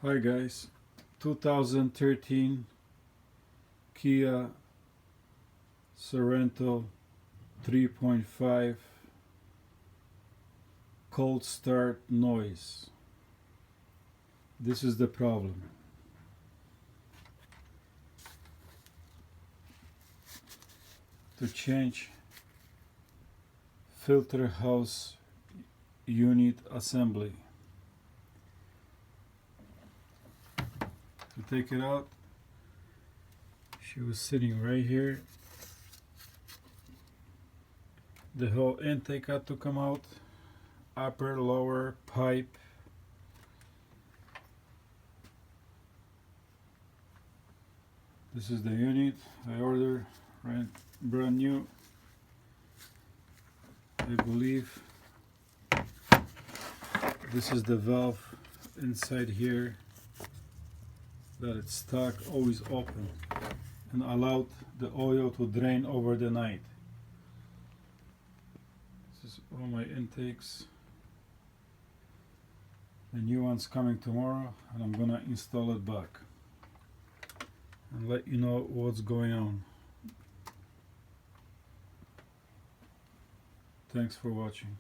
Hi guys, 2013 Kia Sorento 3.5 cold start noise. This is the problem. To change filter house unit assembly. To take it out, she was sitting right here. The whole intake had to come out, upper, lower, pipe. This is the unit I ordered, right, brand new. I believe this is the valve inside here that it's stuck, always open, and allowed the oil to drain over the night. This is all my intakes. The new one's coming tomorrow, and I'm gonna install it back and let you know what's going on. Thanks for watching.